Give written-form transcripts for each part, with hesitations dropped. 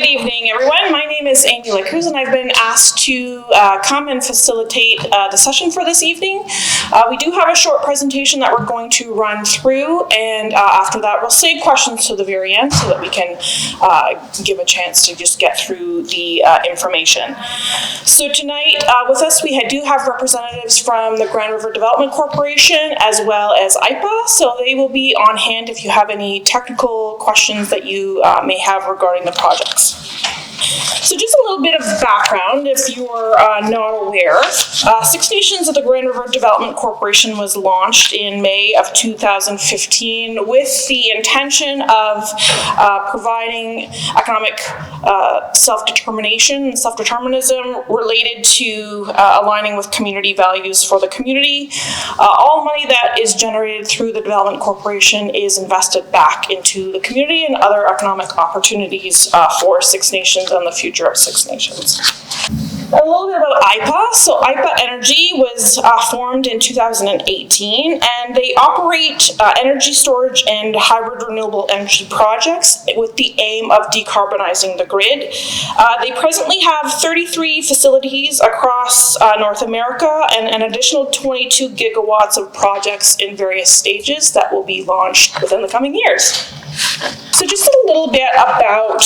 Good evening, everyone. My name is Amy Cruz, and I've been asked to come and facilitate the session for this evening. We do have a short presentation that we're going to run through, and after that we'll save questions to the very end so that we can give a chance to just get through the information. So tonight with us we do have representatives from the Grand River Development Corporation as well as Aypa, so they will be on hand if you have any technical questions that you may have regarding the projects. So just a little bit of background, if you're not aware. Six Nations of the Grand River Development Corporation was launched in May of 2015 with the intention of providing economic self-determination and self-determinism related to aligning with community values for the community. All money that is generated through the Development Corporation is invested back into the community and other economic opportunities for Six Nations and the future of Six Nations. A little bit about Aypa. So Aypa Energy was formed in 2018, and they operate energy storage and hybrid renewable energy projects with the aim of decarbonizing the grid. They presently have 33 facilities across North America and an additional 22 gigawatts of projects in various stages that will be launched within the coming years. So just a little bit about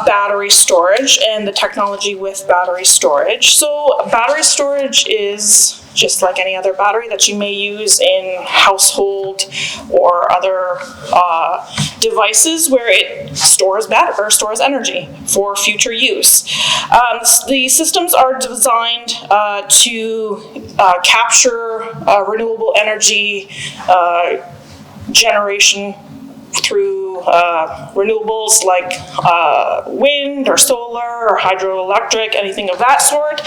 battery storage and the technology with battery storage. So battery storage is just like any other battery that you may use in household or other devices where it stores energy for future use. The systems are designed to capture renewable energy generation through renewables like wind or solar or hydroelectric, anything of that sort.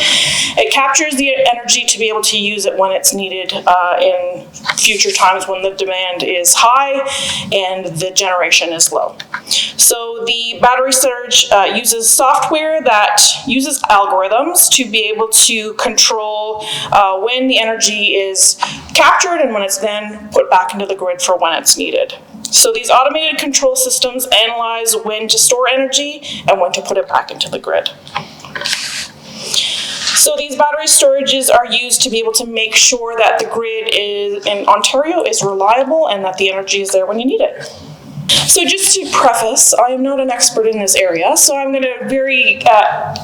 It captures the energy to be able to use it when it's needed in future times when the demand is high and the generation is low. So the battery storage uses software that uses algorithms to be able to control when the energy is captured and when it's then put back into the grid for when it's needed. So these automated control systems analyze when to store energy and when to put it back into the grid. So these battery storages are used to be able to make sure that the grid in Ontario is reliable and that the energy is there when you need it. So just to preface, I am not an expert in this area, so I'm going to very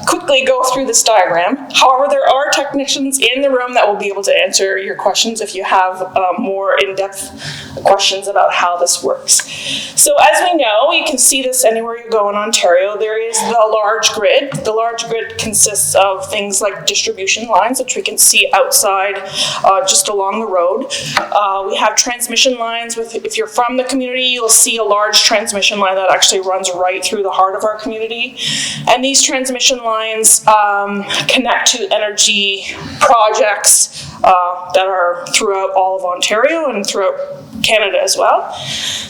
quickly go through this diagram. However, there are technicians in the room that will be able to answer your questions if you have more in-depth questions about how this works. So as we know, you can see this anywhere you go in Ontario, there is the large grid. The large grid consists of things like distribution lines, which we can see outside just along the road. We have transmission lines. If you're from the community, you'll see a large transmission line that actually runs right through the heart of our community. And these transmission lines connect to energy projects that are throughout all of Ontario and throughout Canada as well.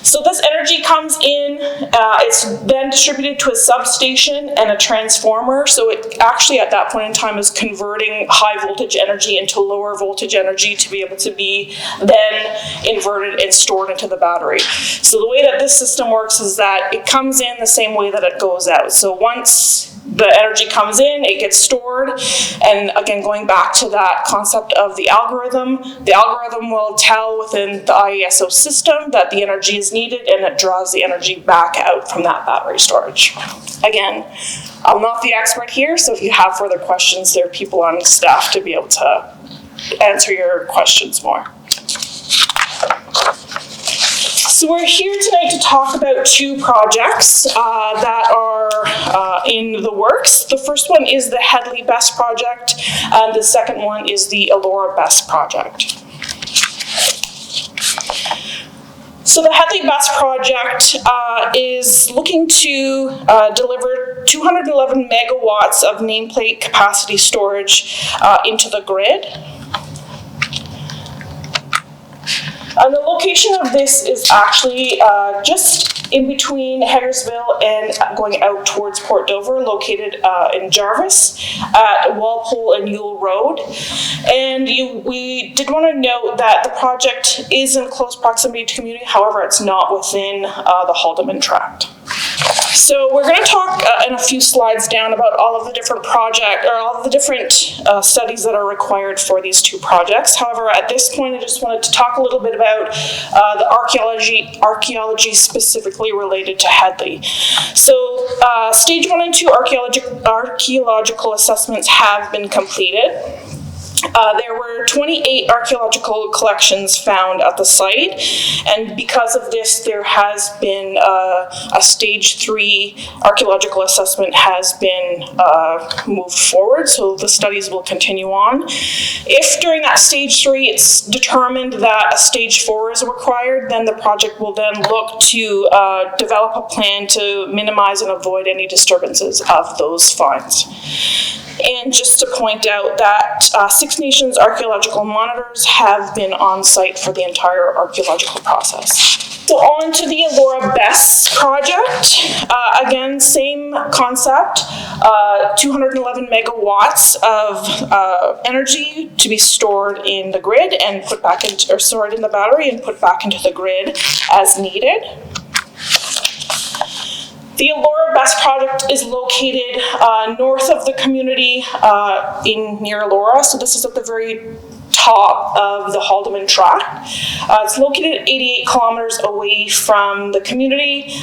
So this energy comes in, it's then distributed to a substation and a transformer. So it actually at that point in time is converting high voltage energy into lower voltage energy to be able to be then inverted and stored into the battery. So the way that this system works is that it comes in the same way that it goes out. So once the energy comes in, it gets stored, and again, going back to that concept of the algorithm will tell within the IESO system that the energy is needed, and it draws the energy back out from that battery storage. Again, I'm not the expert here, so if you have further questions, there are people on staff to be able to answer your questions more. So we're here tonight to talk about two projects that are in the works. The first one is the Hedley BESS project, and the second one is the Elora BESS project. So the Hedley BESS project is looking to deliver 211 megawatts of nameplate capacity storage into the grid. And the location of this is actually just in between Hagersville and going out towards Port Dover, located in Jarvis at Walpole and Yule Road. And we did want to note that the project is in close proximity to community, however, it's not within the Haldeman tract. So we're going to talk in a few slides down about all of the different studies that are required for these two projects. However, at this point, I just wanted to talk a little bit about the archaeology specifically related to Hedley. So stage 1 and 2 archaeological assessments have been completed. There were 28 archaeological collections found at the site, and because of this, there has been a stage 3 archaeological assessment has been moved forward, so the studies will continue on. If during that stage 3 it's determined that a stage 4 is required, then the project will then look to develop a plan to minimize and avoid any disturbances of those finds. And just to point out that Six Nations archaeological monitors have been on site for the entire archaeological process. So on to the Elora BESS project. Again, same concept, 211 megawatts of energy to be stored in the grid and put back into, or stored in the battery and put back into the grid as needed. The Elora BESS project is located north of the community near Elora, so this is at the very top of the Haldeman Tract. It's located 88 kilometers away from the community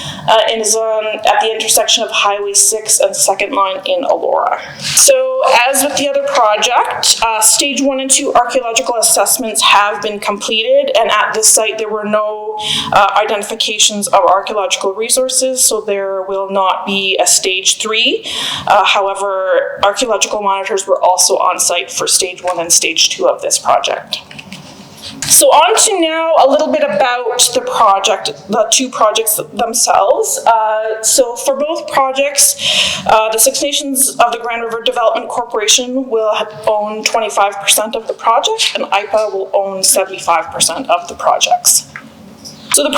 and is at the intersection of Highway 6 and 2nd Line in Elora. So as with the other project, stage 1 and 2 archaeological assessments have been completed, and at this site there were no identifications of archaeological resources, so there will not be a stage 3. However, archaeological monitors were also on site for stage 1 and stage 2 of this project. So on to now a little bit about the two projects themselves. So for both projects, the Six Nations of the Grand River Development Corporation will own 25% of the project, and Aypa will own 75% of the projects. So the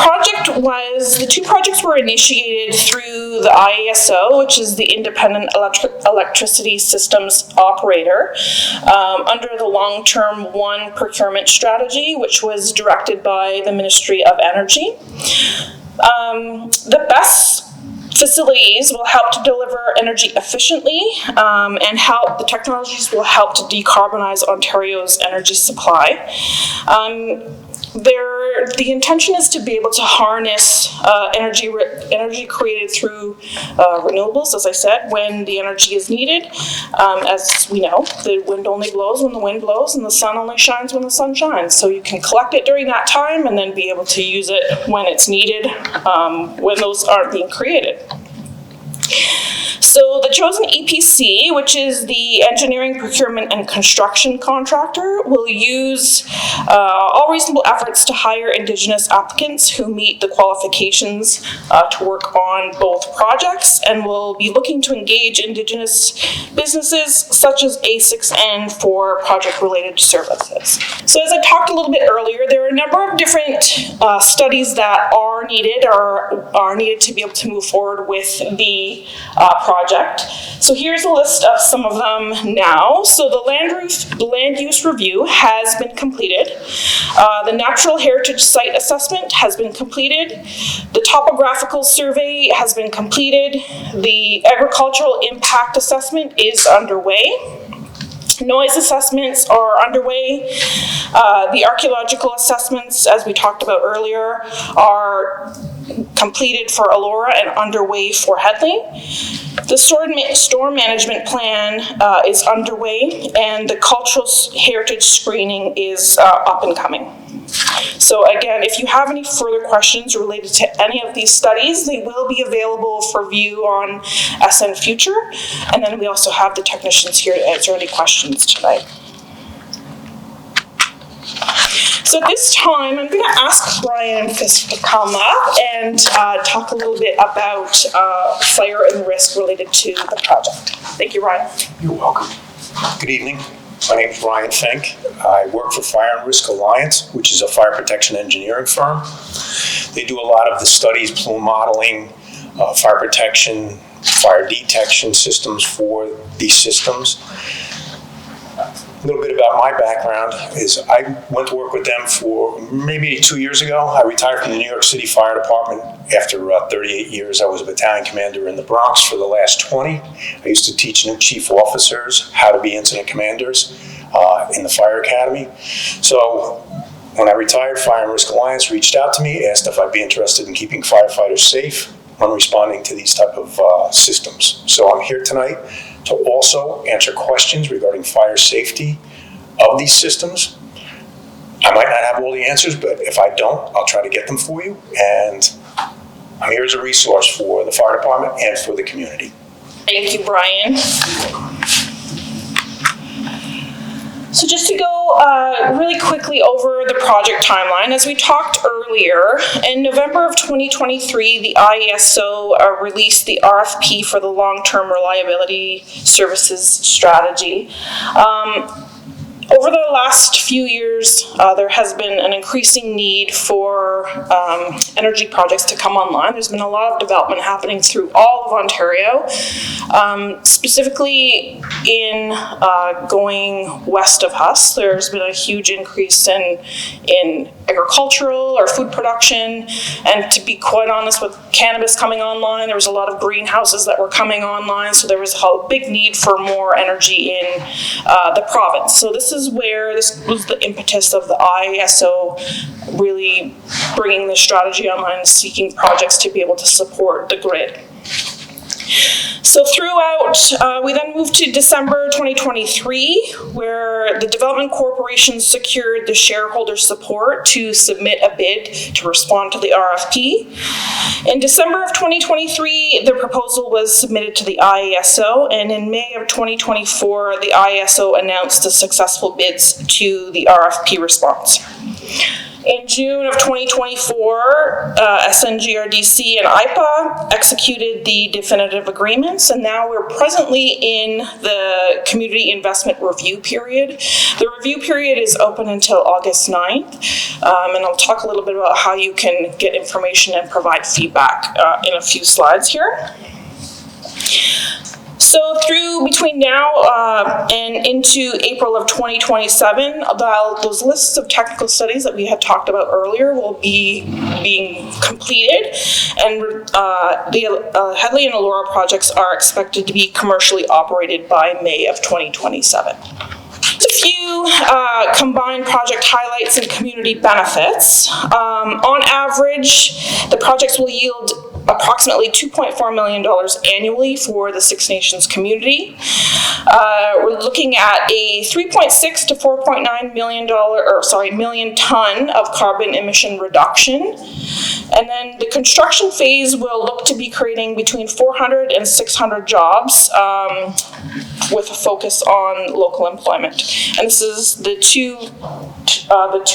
two projects were initiated through the IESO, which is the Independent Electricity Systems Operator, under the Long-Term 1 Procurement Strategy, which was directed by the Ministry of Energy. The BESS facilities will help to deliver energy efficiently, and the technologies will help to decarbonize Ontario's energy supply. The intention is to be able to harness energy created through renewables, as I said, when the energy is needed. As we know, the wind only blows when the wind blows, and the sun only shines when the sun shines. So you can collect it during that time and then be able to use it when it's needed, when those aren't being created. So the chosen EPC, which is the engineering, procurement, and construction contractor, will use all reasonable efforts to hire Indigenous applicants who meet the qualifications to work on both projects, and will be looking to engage Indigenous businesses such as ASICS for project-related services. So as I talked a little bit earlier, there are a number of different studies that are needed to be able to move forward with the project. So here's a list of some of them now. So the land use review has been completed. The natural heritage site assessment has been completed. The topographical survey has been completed. The agricultural impact assessment is underway. Noise assessments are underway. The archaeological assessments, as we talked about earlier, are completed for Elora and underway for Hedley. The storm management plan is underway, and the cultural heritage screening is up and coming. So again, if you have any further questions related to any of these studies, they will be available for view on SN Future, and then we also have the technicians here to answer any questions tonight. So at this time, I'm going to ask Brian Fisk to come up and talk a little bit about fire and risk related to the project. Thank you, Ryan. You're welcome. Good evening. My name is Ryan Fink. I work for Fire and Risk Alliance, which is a fire protection engineering firm. They do a lot of the studies, plume modeling, fire protection, fire detection systems for these systems. A little bit about my background is I went to work with them for maybe 2 years ago. I retired from the New York City Fire Department after 38 years. I was a battalion commander in the Bronx for the last 20. I used to teach new chief officers how to be incident commanders in the fire academy. So when I retired, Fire and Risk Alliance reached out to me, asked if I'd be interested in keeping firefighters safe when responding to these type of systems. So I'm here tonight to also answer questions regarding fire safety of these systems. I might not have all the answers, but if I don't, I'll try to get them for you. And I'm here as a resource for the fire department and for the community. Thank you, Brian. So just to go really quickly over the project timeline, as we talked earlier, in November of 2023, the IESO released the RFP for the long-term reliability services strategy. Over the last few years, there has been an increasing need for energy projects to come online. There's been a lot of development happening through all of Ontario, specifically in going west of us. There's been a huge increase in agricultural or food production, and to be quite honest, with cannabis coming online, there was a lot of greenhouses that were coming online, so there was a big need for more energy in the province. So this was the impetus of the IESO really bringing the strategy online and seeking projects to be able to support the grid. So throughout, we then moved to December 2023, where the Development Corporation secured the shareholder support to submit a bid to respond to the RFP. In December of 2023, the proposal was submitted to the IESO, and in May of 2024, the IESO announced the successful bids to the RFP response. In June of 2024, SNGRDC and Aypa executed the definitive agreements, and now we're presently in the community investment review period. The review period is open until August 9th, and I'll talk a little bit about how you can get information and provide feedback in a few slides here. So between now and into April of 2027, those lists of technical studies that we had talked about earlier will be being completed, and the Hedley and Elora projects are expected to be commercially operated by May of 2027. Just a few combined project highlights and community benefits. On average, the projects will yield approximately $2.4 million annually for the Six Nations community. We're looking at a 3.6 to 4.9 million ton of carbon emission reduction. And then the construction phase will look to be creating between 400 and 600 jobs with a focus on local employment. And this is the two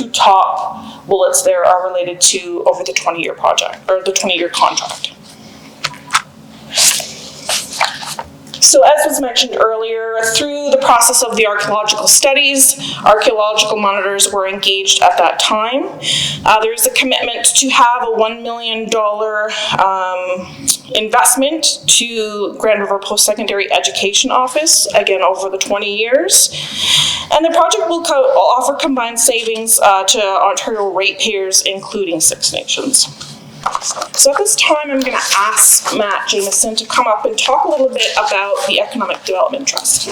top bullets there are related to over the 20-year project, or the 20-year contract. So as was mentioned earlier, through the process of the archaeological studies, archaeological monitors were engaged at that time. There is a commitment to have a $1 million investment to Grand River Post-Secondary Education Office, again over the 20 years. And the project will offer combined savings to Ontario ratepayers, including Six Nations. So at this time, I'm going to ask Matt Jameson to come up and talk a little bit about the Economic Development Trust.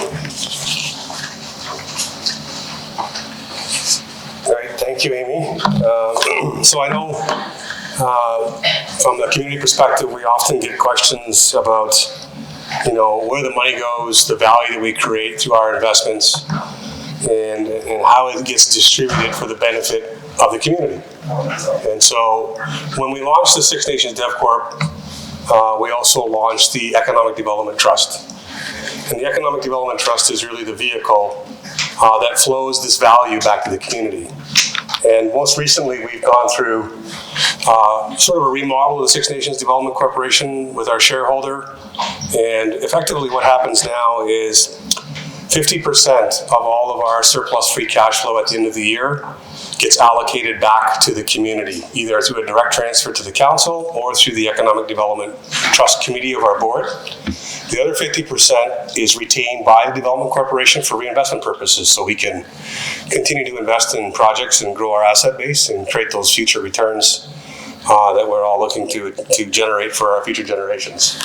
All right, thank you, Amy. So I know from the community perspective, we often get questions about, where the money goes, the value that we create through our investments, and how it gets distributed for the benefit of the community. And so when we launched the Six Nations DevCorp, we also launched the Economic Development Trust. And the Economic Development Trust is really the vehicle that flows this value back to the community. And most recently, we've gone through sort of a remodel of the Six Nations Development Corporation with our shareholder. And effectively what happens now is 50% of all of our surplus free cash flow at the end of the year gets allocated back to the community, either through a direct transfer to the council or through the Economic Development Trust Committee of our board. The other 50% is retained by the Development Corporation for reinvestment purposes, so we can continue to invest in projects and grow our asset base and create those future returns that we're all looking to generate for our future generations.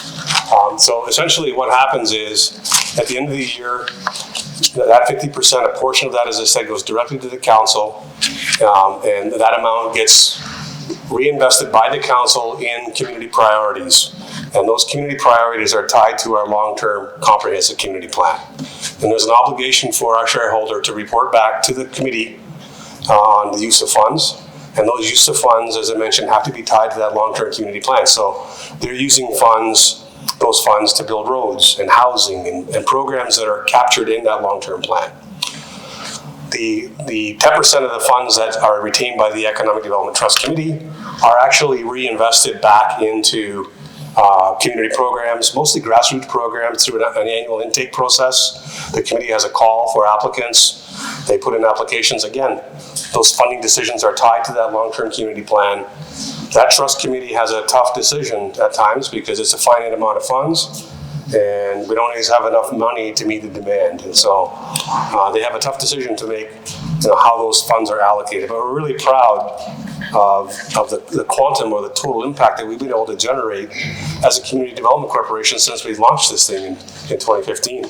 So essentially what happens is, at the end of the year, that 50%, a portion of that, as I said, goes directly to the council, and that amount gets reinvested by the council in community priorities. And those community priorities are tied to our long-term comprehensive community plan. And there's an obligation for our shareholder to report back to the committee on the use of funds. And those use of funds, as I mentioned, have to be tied to that long-term community plan. So they're using those funds to build roads and housing and programs that are captured in that long-term plan. The 10% of the funds that are retained by the Economic Development Trust Committee are actually reinvested back into community programs, mostly grassroots programs through an annual intake process. The committee has a call for applicants. They put in applications. Again, those funding decisions are tied to that long-term community plan. That trust committee has a tough decision at times because it's a finite amount of funds and we don't always have enough money to meet the demand. And so they have a tough decision to make, how those funds are allocated. But we're really proud of the quantum or the total impact that we've been able to generate as a community development corporation since we launched this thing in 2015.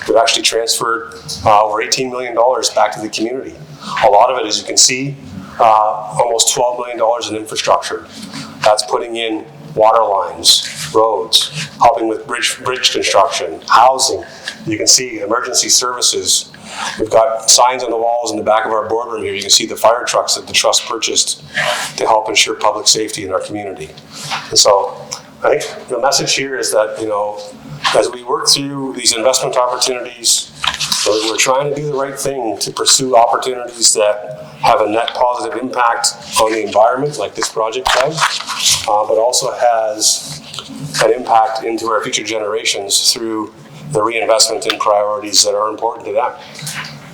We've actually transferred over $18 million back to the community. A lot of it, as you can see, almost $12 million in infrastructure. That's putting in water lines, roads, helping with bridge construction, housing. You can see emergency services. We've got signs on the walls in the back of our boardroom here. You can see the fire trucks that the trust purchased to help ensure public safety in our community. And so I think the message here is that, as we work through these investment opportunities, we're trying to do the right thing to pursue opportunities that have a net positive impact on the environment, like this project does, but also has an impact into our future generations through the reinvestment in priorities that are important to them.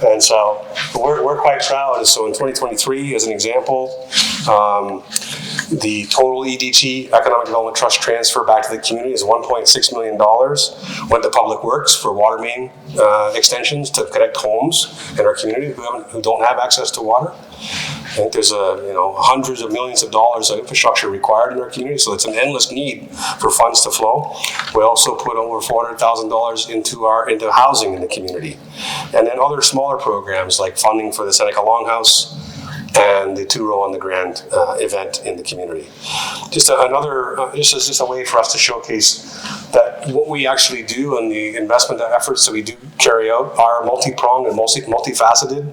And so we're quite proud. So in 2023, as an example, the total EDT, Economic Development Trust transfer back to the community is $1.6 million. Went to Public Works for water main extensions to connect homes in our community who don't have access to water. I think there's hundreds of millions of dollars of infrastructure required in our community, so it's an endless need for funds to flow. We also put over $400,000 into housing in the community, and then other smaller programs like funding for the Seneca Longhouse and the 2 Row on the Grand event in the community. Just a way for us to showcase that what we actually do and the investment efforts that we do carry out are multi-pronged and multifaceted.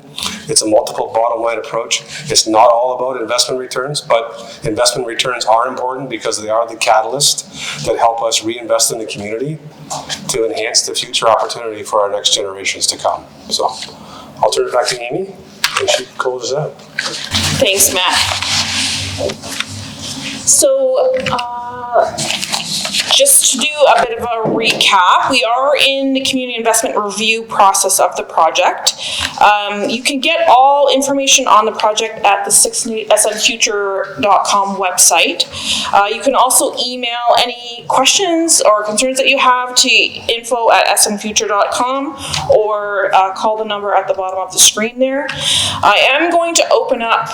It's a multiple bottom line approach. It's not all about investment returns, but investment returns are important because they are the catalyst that help us reinvest in the community to enhance the future opportunity for our next generations to come. So I'll turn it back to Amy, and she closes out. Thanks, Matt. So, just to do a bit of a recap, we are in the community investment review process of the project. You can get all information on the project at the snfuture.com website. You can also email any questions or concerns that you have to info@snfuture.com or call the number at the bottom of the screen there. I am going to open up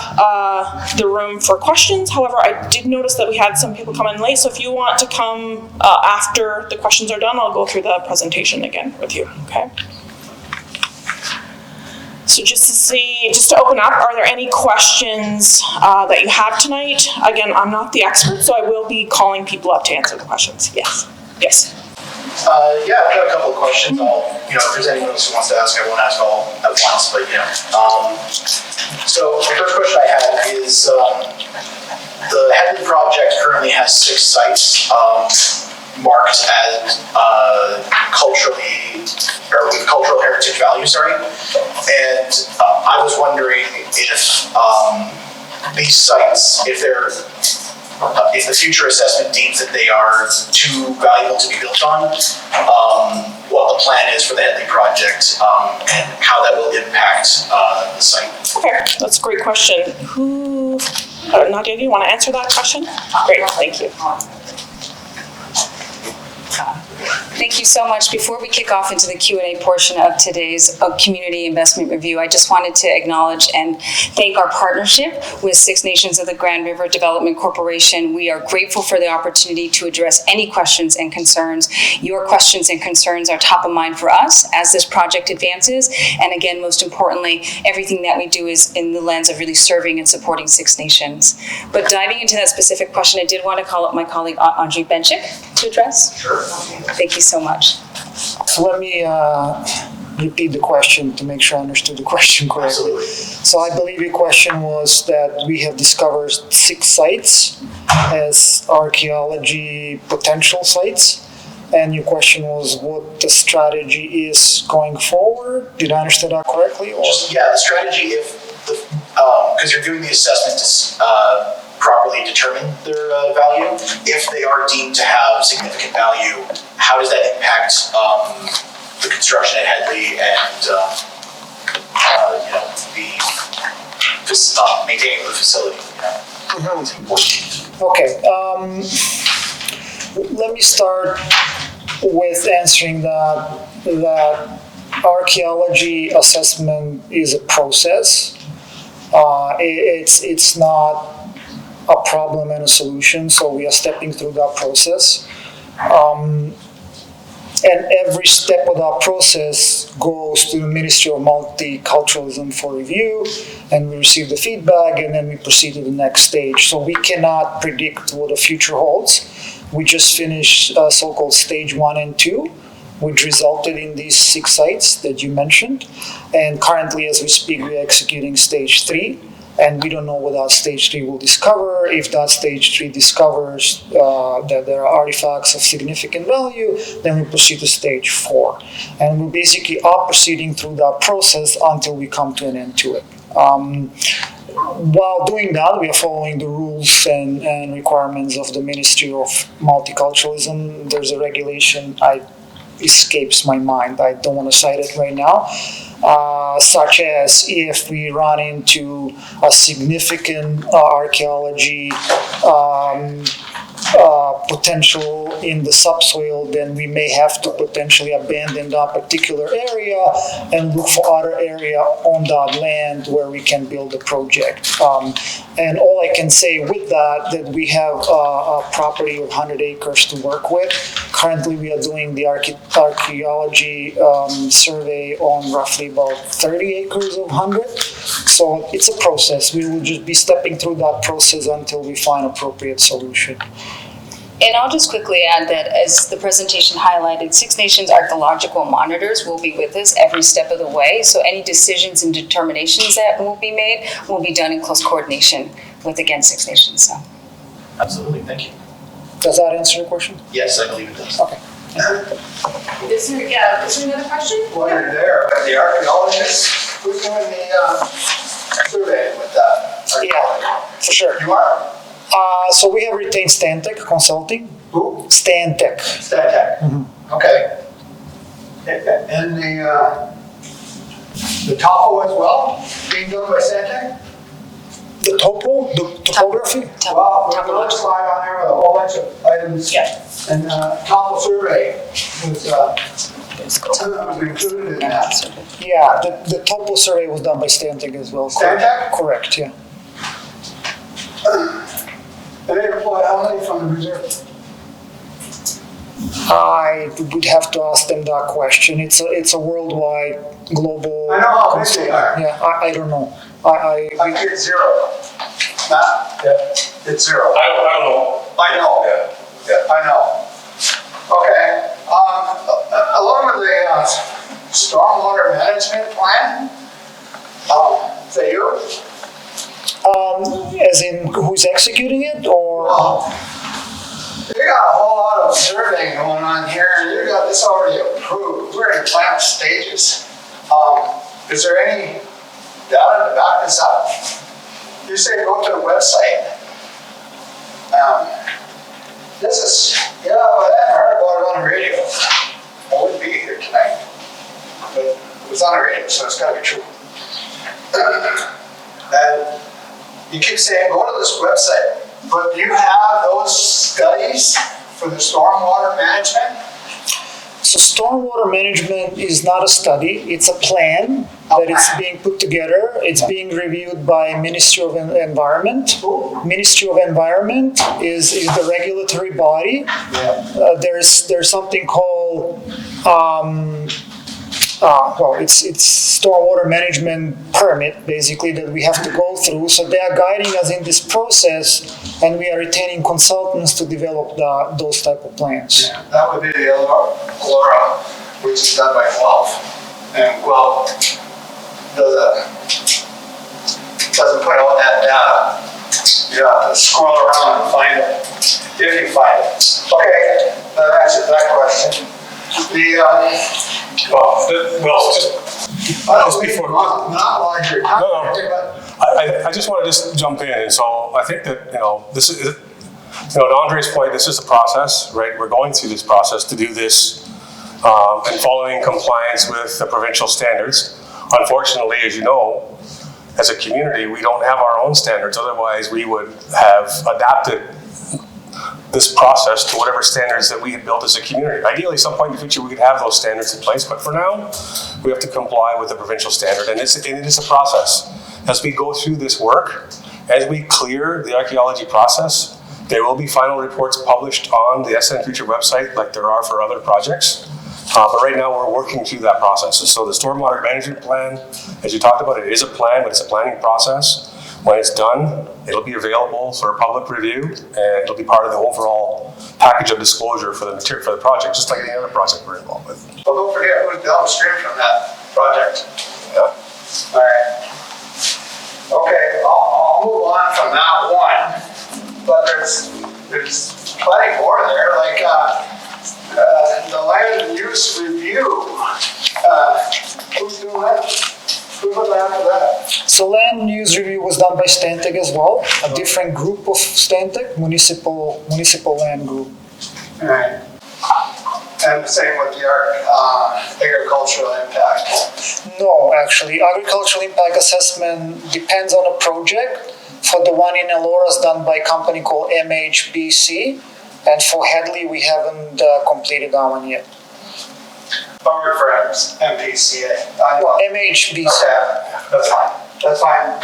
the room for questions. However, I did notice that we had some people come in late, so if you want to come after the questions are done, I'll go through the presentation again with you, okay? So just to open up, are there any questions that you have tonight? Again, I'm not the expert, so I will be calling people up to answer the questions. Yes. Yes. Yeah, I've got a couple of questions. If there's anyone else who wants to ask, I won't ask all at once, but So the first question I had is, the Hedley project currently has 6 sites marked as with cultural heritage value, and I was wondering if these sites, if the future assessment deems that they are too valuable to be built on, what the plan is for the Hedley project and how that will impact the site. Okay, that's a great question. Nadia, do you want to answer that question? Great, thank you. Thank you so much. Before we kick off into the Q&A portion of today's Community Investment Review, I just wanted to acknowledge and thank our partnership with Six Nations of the Grand River Development Corporation. We are grateful for the opportunity to address any questions and concerns. Your questions and concerns are top of mind for us as this project advances. And again, most importantly, everything that we do is in the lens of really serving and supporting Six Nations. But diving into that specific question, I did want to call up my colleague Andrzej Benchik to address. Sure. Thank you so much. So let me repeat the question to make sure I understood the question correctly. Absolutely. So I believe your question was that we have discovered 6 sites as archaeology potential sites. And your question was what the strategy is going forward. Did I understand that correctly? Or? The strategy if the, because you're doing the assessment to properly determine their value. If they are deemed to have significant value, how does that impact the construction at Hedley and the maintaining the facility? Okay. Let me start with answering that archaeology assessment is a process. It's not a problem and a solution, so we are stepping through that process. And every step of that process goes to the Ministry of Multiculturalism for review, and we receive the feedback, and then we proceed to the next stage. So we cannot predict what the future holds. We just finished so-called stage 1 and 2, which resulted in these 6 sites that you mentioned. And currently, as we speak, we're executing stage 3. And we don't know what that stage 3 will discover. If that stage 3 discovers that there are artifacts of significant value, then we proceed to stage 4. And we basically are proceeding through that process until we come to an end to it. While doing that, we are following the rules and requirements of the Ministry of Multiculturalism. There's a regulation, escapes my mind. I don't want to cite it right now. Such as if we run into a significant archaeology potential in the subsoil, then we may have to potentially abandon that particular area and look for other area on that land where we can build a project. And all I can say with that we have a property of 100 acres to work with. Currently, we are doing the archaeology survey on roughly about 30 acres of 100. So it's a process. We will just be stepping through that process until we find appropriate solution. And I'll just quickly add that as the presentation highlighted, Six Nations archaeological monitors will be with us every step of the way. So any decisions and determinations that will be made will be done in close coordination with, again, Six Nations. So. Absolutely, thank you. Does that answer your question? Yes, I believe it does. Okay. Is there another question? While you're there, but the archaeologists, who's doing the survey with that? Yeah, for sure. You are? So we have retained Stantec Consulting. Who? Stantec. Stantec. Mm-hmm. Okay. And the topo as well, being done by Stantec? The topo, the topography? Well, we have a slide on there with a whole bunch of items. Yeah. And topo survey was included in that. Yeah, the topo survey was done by Stantec as well. Stantec? Correct, yeah. And they employ how many from the reserve? I would have to ask them that question. It's a worldwide, global. I know how big they are. Yeah, I don't know. I think it's 0. Matt? Yeah. It's 0. I don't know. I know. Yeah. I know. Okay. Along with the stormwater management plan, is that you? As in who's executing it, or? You got a whole lot of surveying going on here, and you got this already approved. We're in plant stages. Is there any data to back this up? You say go to the website. This is, I hadn't heard about it on the radio. I wouldn't be here tonight. But it was on the radio, so it's gotta be true. And you keep saying, go to this website, but do you have those studies for the stormwater management? So stormwater management is not a study, it's a plan that is being put together. It's being reviewed by Ministry of Environment. Ministry of Environment is the regulatory body. There's something called, it's stormwater management permit, basically, that we have to go through. So they are guiding us in this process, and we are retaining consultants to develop those type of plans. Yeah, that would be the Elora, which is done by Guelph. And Guelph doesn't put out that data. You have to scroll around and find it, if you find it. Okay, that answers that question. Just before. Monopolize your time. No. I just want to just jump in, and so I think that, this is, to Andre's point, this is a process, right? We're going through this process to do this and following compliance with the provincial standards. Unfortunately, as you know, as a community, we don't have our own standards. Otherwise, we would have adapted this process to whatever standards that we had built as a community. Ideally, some point in the future, we could have those standards in place, but for now, we have to comply with the provincial standard, and it is a process. As we go through this work, as we clear the archaeology process, there will be final reports published on the SN Future website like there are for other projects. But right now we're working through that process. And so the stormwater management plan, as you talked about, it is a plan, but it's a planning process. When it's done, it'll be available for public review, and it'll be part of the overall package of disclosure for the material for the project, just like any other project we're involved with. Well, don't forget who's downstream from that project. Yeah. All right. Okay, I'll move on from that one, but there's plenty more there, like the land use review. Who's doing that? Who put that for that? So land use review was done by Stantec as well, a different group of Stantec, municipal land group. All right. And the same with the agricultural impact. No, actually, agricultural impact assessment depends on a project. For the one in Elora is done by a company called MHBC, and for Hedley we haven't completed that one yet. Power Frames, MPCA. MHBC. Okay, that's fine. That's fine.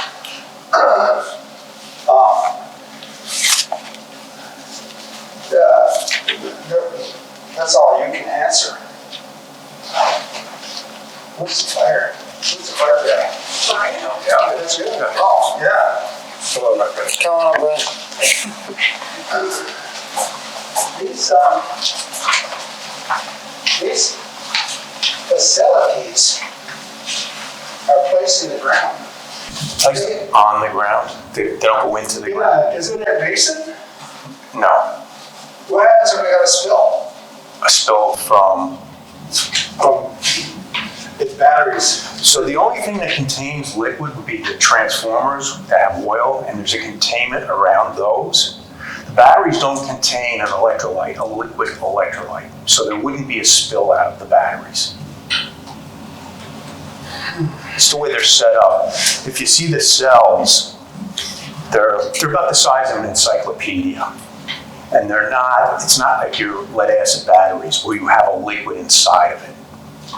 That's all you can answer. Who's the fire? Who's the fire guy? Yeah, that's good. Oh, yeah. Hello, my friend. Come on, Brent. These facilities are placed in the ground. Placed on the ground. They don't go into the ground. Yeah, isn't it a basin? No. What happens when we got a spill? A spill from. It's batteries. So the only thing that contains liquid would be the transformers that have oil, and there's a containment around those. The batteries don't contain an electrolyte, a liquid electrolyte, so there wouldn't be a spill out of the batteries. It's the way they're set up. If you see the cells, they're about the size of an encyclopedia. And it's not like your lead acid batteries where you have a liquid inside of it.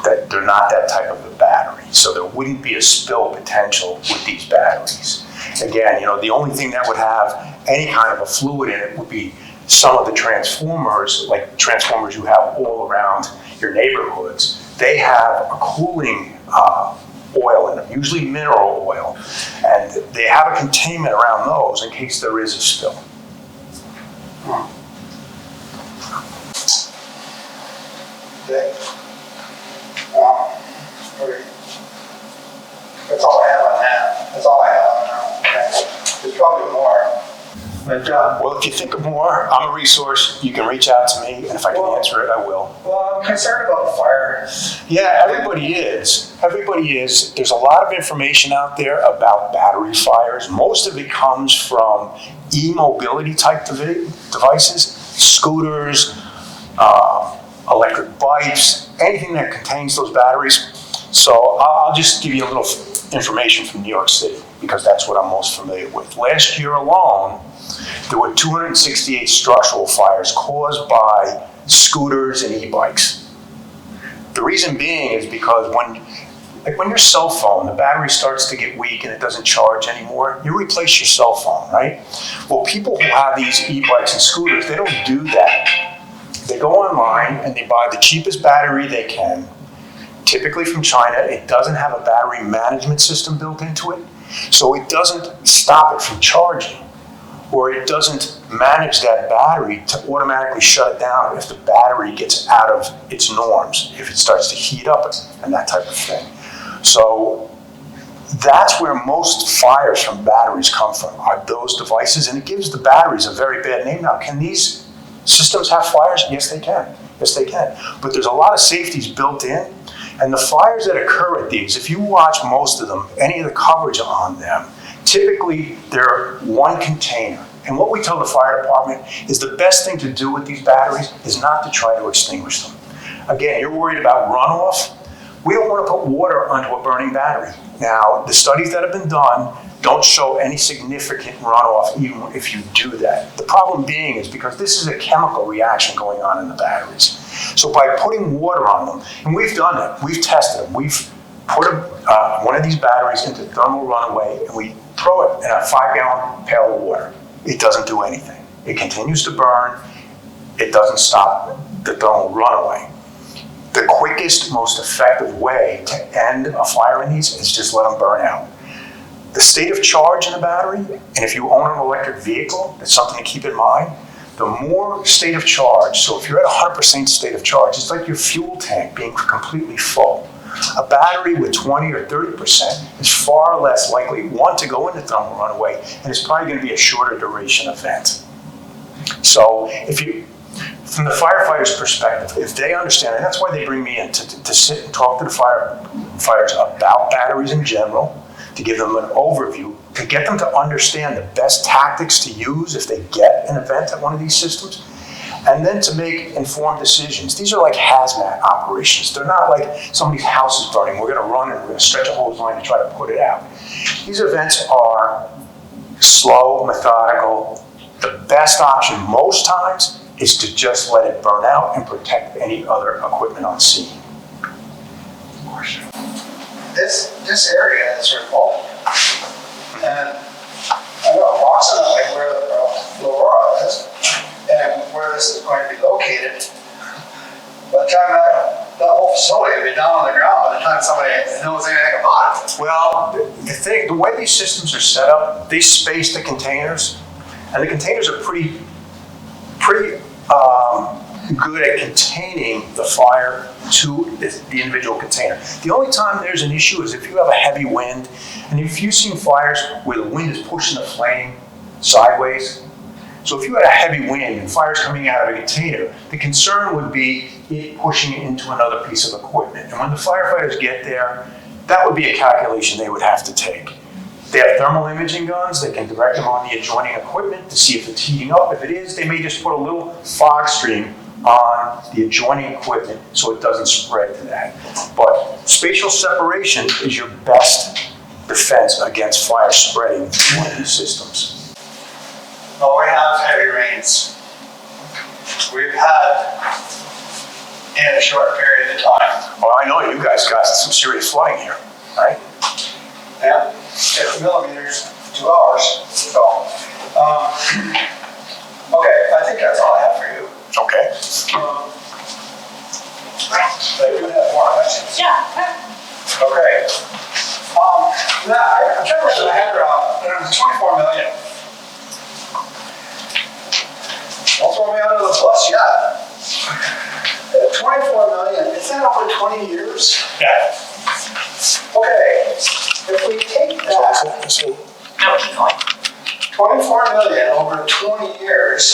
That they're not that type of a battery. So there wouldn't be a spill potential with these batteries. Again, the only thing that would have any kind of a fluid in it would be some of the transformers, like transformers you have all around your neighborhoods. They have a cooling oil in them, usually mineral oil, and they have a containment around those in case there is a spill. Okay. That's all I have on that. That's all I have on that. Okay. There's probably more. But, Well, if you think of more, I'm a resource. You can reach out to me, and if I can answer it, I will. well, I'm concerned about fire. Yeah, everybody is. Everybody is. There's a lot of information out there about battery fires. Most of it comes from e-mobility type devices, scooters, electric bikes, anything that contains those batteries. So I'll just give you a little information from New York City because that's what I'm most familiar with. Last year alone, there were 268 structural fires caused by scooters and e-bikes. The reason being is because when your cell phone, the battery starts to get weak and it doesn't charge anymore, you replace your cell phone, right? Well, people who have these e-bikes and scooters, they don't do that. They go online and they buy the cheapest battery they can, typically from China. It doesn't have a battery management system built into it, so it doesn't stop it from charging, or it doesn't manage that battery to automatically shut it down if the battery gets out of its norms, if it starts to heat up and that type of thing. So that's where most fires from batteries come from, are those devices, and it gives the batteries a very bad name now. Can these systems have fires? Yes, they can. Yes, they can. But there's a lot of safeties built in, and the fires that occur at these, if you watch most of them, any of the coverage on them, typically they're one container. And what we tell the fire department is the best thing to do with these batteries is not to try to extinguish them. Again, you're worried about runoff. We don't want to put water onto a burning battery. Now, the studies that have been done don't show any significant runoff even if you do that. The problem being is because this is a chemical reaction going on in the batteries. So by putting water on them, and we've done it, we've tested them, we've put one of these batteries into thermal runaway and we throw it in a 5-gallon pail of water. It doesn't do anything. It continues to burn. It doesn't stop the thermal runaway. The quickest, most effective way to end a fire in these is just let them burn out. The state of charge in the battery, and if you own an electric vehicle, that's something to keep in mind. The more state of charge, so if you're at 100% state of charge, it's like your fuel tank being completely full. A battery with 20 or 30% is far less likely, one, to go into thermal runaway, and it's probably going to be a shorter duration event. So if you, from the firefighter's perspective, if they understand, and that's why they bring me in, to sit and talk to the firefighters about batteries in general, to give them an overview, to get them to understand the best tactics to use if they get an event at one of these systems, and then to make informed decisions. These are like hazmat operations. They're not like somebody's house is burning. We're going to run and we're going to stretch a hose line to try to put it out. These events are slow, methodical. The best option most times is to just let it burn out and protect any other equipment on scene. This area is remote, and I know approximately where Elora is and where this is going to be located. By the time that whole facility will be down on the ground by the time somebody knows anything about it. Well, the way these systems are set up, they space the containers, and the containers are pretty good at containing the fire to the individual container. The only time there's an issue is if you have a heavy wind, and if you've seen fires where the wind is pushing the flame sideways. So if you had a heavy wind and fire's coming out of a container, the concern would be it pushing it into another piece of equipment. And when the firefighters get there, that would be a calculation they would have to take. They have thermal imaging guns. They can direct them on the adjoining equipment to see if it's heating up. If it is, they may just put a little fog stream on the adjoining equipment so it doesn't spread to that. But spatial separation is your best defense against fire spreading through one of these systems. Well, we have heavy rains. We've had in a short period of time. Well, I know you guys got some serious flooding here, right? Yeah, 50 millimeters, 2 hours. So, okay, I think that's all I have for you. Okay. I do have more questions. Yeah. Okay. Now, I'm trying to wrap my head around, there's 24 million. Don't throw me under the bus yet. 24 million, is that over 20 years? Yeah. Okay, if we take that, No, keep going. 24 million over 20 years,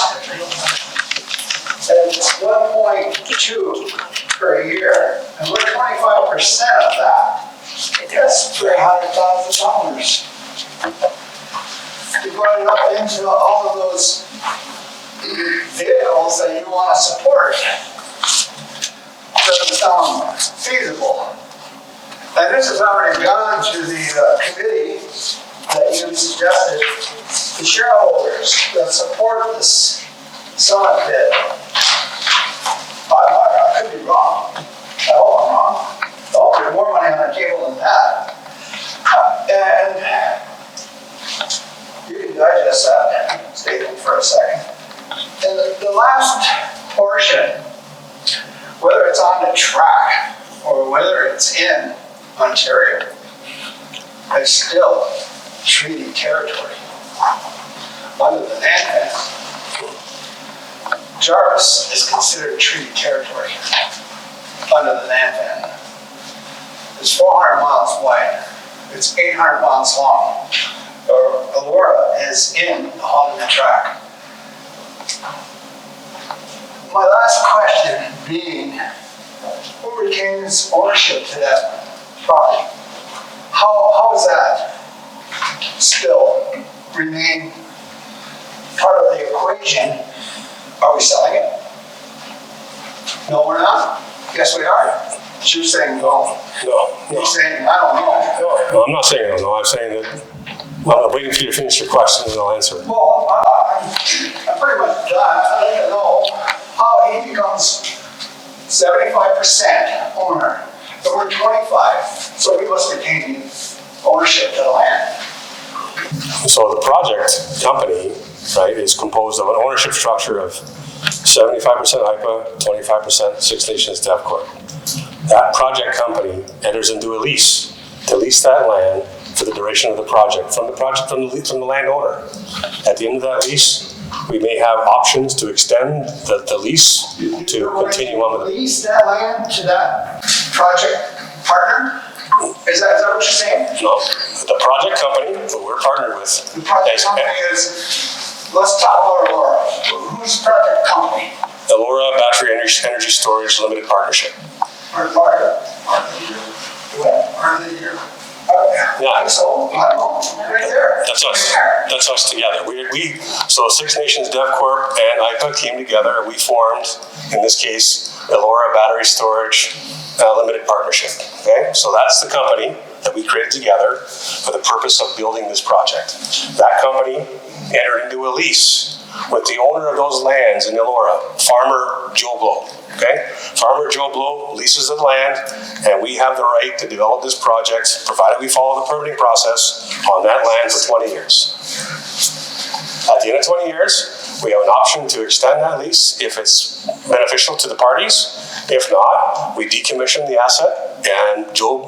it's 1.2 per year, and we're 25% of that. That's $300,000. You brought it up into all of those vehicles that you want to support. Doesn't sound feasible. And this has already gone to the committee that you suggested, the shareholders that support this summit bid. I could be wrong. I hope I'm wrong. I hope there's more money on the table than that. And you can digest that statement for a second. And the last portion, whether it's on the track or whether it's in Ontario, it's still treaty territory under the land plan. Jarvis is considered treaty territory under the land plan. It's 400 miles wide. It's 800 miles long. Elora is in the Hollywood track. My last question being, who retains ownership to that property? How does that still remain part of the equation? Are we selling it? No, we're not. Yes, we are. You're saying no. No. You're saying, I don't know. No, I'm not saying I don't know. I'm saying that I'm waiting for you to finish your question and I'll answer it. Well, I'm pretty much done. I'd like to know how he becomes 75% owner. And we're 25, so we must retain ownership to the land. So the project company, right, is composed of an ownership structure of 75% Aypa, 25% Six Nations DevCorp. That project company enters into a lease to lease that land for the duration of the project from the landowner. At the end of that lease, we may have options to extend the lease to continue on with it. Lease that land to that project partner? Is that what you're saying? No, the project company that we're partnered with. The project company is, let's talk about Elora. Who's the project company? Elora Battery Energy Storage Limited Partnership. Are they here? Yeah. So, I don't know, right there. That's us. That's us together. So Six Nations DevCorp and Aypa came together. We formed, in this case, Elora Battery Storage Limited Partnership. Okay, so that's the company that we created together for the purpose of building this project. That company entered into a lease with the owner of those lands in Elora, Farmer Joe Blow. Okay, Farmer Joe Blow leases the land, and we have the right to develop this project, provided we follow the permitting process on that land for 20 years. At the end of 20 years, we have an option to extend that lease if it's beneficial to the parties. If not, we decommission the asset, and Farmer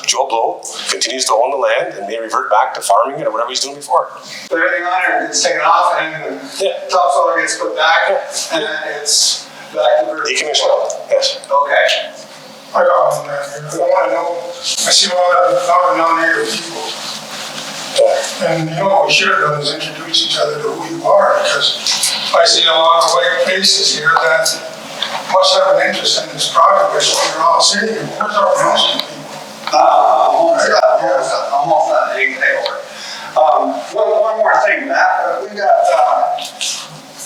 Joe Blow continues to own the land and may revert back to farming it or whatever he's doing before. So everything on there gets taken off, and the topsoil gets put back, and then it's back to Decommissioned, yes. Okay. I got one there. I want to know, I see a lot of non-native people. And you know what we should have done is introduce each other to who you are, because I see a lot of white faces here that must have an interest in this project, which we're all sitting here. Where's our Boston people? Almost not taking over. One more thing, Matt. We got,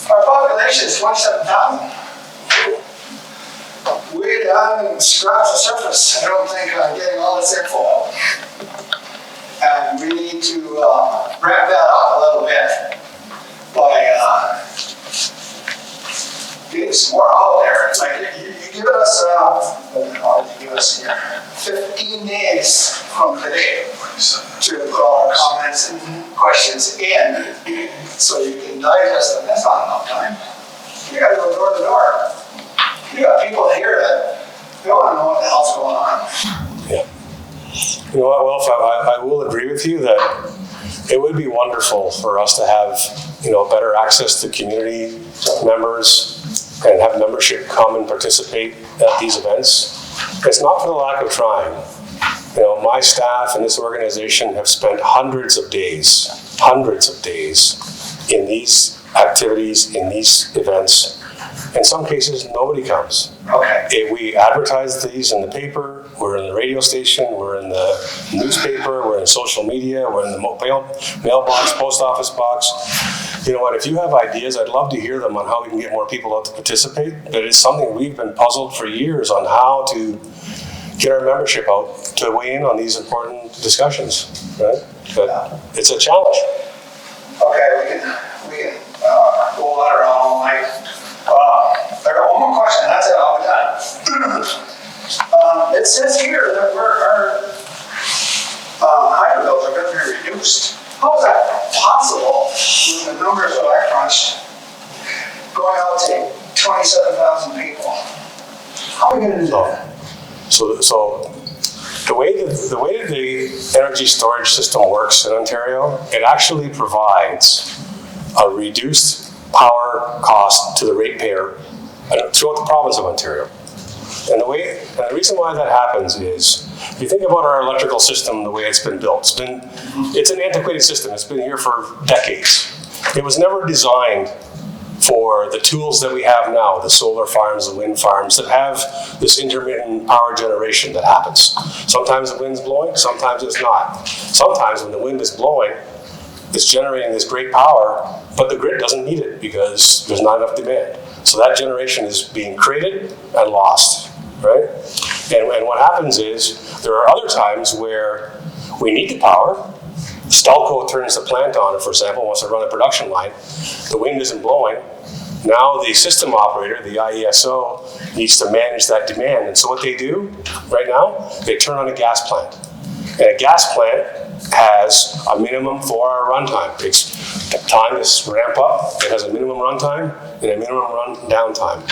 our population is 27,000. We haven't scratched the surface, I don't think, on getting all this info. And we need to ramp that up a little bit by getting some more out there. Like you given us, how did you give us here? 15 days from today to put all our comments and questions in, so you can digest them. That's not enough time. You got to go door to door. You got people here that they want to know what the hell's going on. Yeah. You know what, Wilf, I will agree with you that it would be wonderful for us to have, better access to community members and have membership come and participate at these events. It's not for the lack of trying. My staff and this organization have spent hundreds of days in these activities, in these events. In some cases, nobody comes. Okay. We advertise these in the paper, we're in the radio station, we're in the newspaper, we're in social media, we're in the mailbox, post office box. You know what, if you have ideas, I'd love to hear them on how we can get more people out to participate, but it's something we've been puzzled for years on how to get our membership out to weigh in on these important discussions, right? But it's a challenge. Okay, we can go on around all night. I got one more question, that's it, I'll be done. It says here that our hydro bills are going to be reduced. How is that possible when the numbers that I crunched going out to 27,000 people? How are we going to do that? So the way that the energy storage system works in Ontario, it actually provides a reduced power cost to the ratepayer throughout the province of Ontario. And the reason why that happens is, if you think about our electrical system, the way it's been built, it's an antiquated system. It's been here for decades. It was never designed for the tools that we have now, the solar farms, the wind farms, that have this intermittent power generation that happens. Sometimes the wind's blowing, sometimes it's not. Sometimes when the wind is blowing, it's generating this great power, but the grid doesn't need it because there's not enough demand. So that generation is being created and lost, right? And what happens is, there are other times where we need the power. Stelco turns the plant on, for example, wants to run a production line. The wind isn't blowing. Now the system operator, the IESO, needs to manage that demand. And so what they do right now, they turn on a gas plant. And a gas plant has a minimum 4-hour runtime. It takes time to ramp up. It has a minimum runtime and a minimum downtime.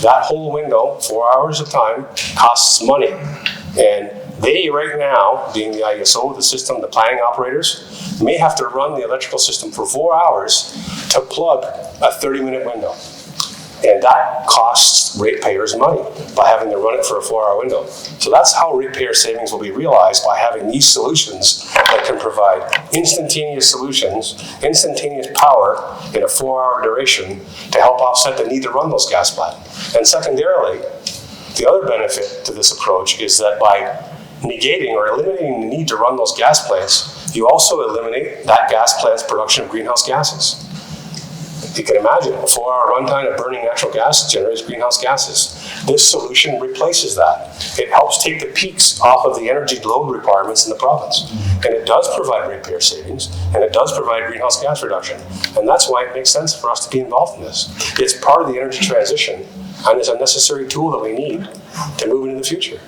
That whole window, 4 hours of time, costs money. And they, right now, being the IESO, the system, the planning operators, may have to run the electrical system for 4 hours to plug a 30-minute window. And that costs ratepayers money by having to run it for a 4-hour window. So that's how ratepayer savings will be realized, by having these solutions that can provide instantaneous solutions, instantaneous power in a 4-hour duration to help offset the need to run those gas plants. And secondarily, the other benefit to this approach is that by negating or eliminating the need to run those gas plants, you also eliminate that gas plant's production of greenhouse gases. You can imagine a 4-hour runtime of burning natural gas generates greenhouse gases. This solution replaces that. It helps take the peaks off of the energy load requirements in the province. And it does provide ratepayer savings, and it does provide greenhouse gas reduction. And that's why it makes sense for us to be involved in this. It's part of the energy transition, and it's a necessary tool that we need to move into the future.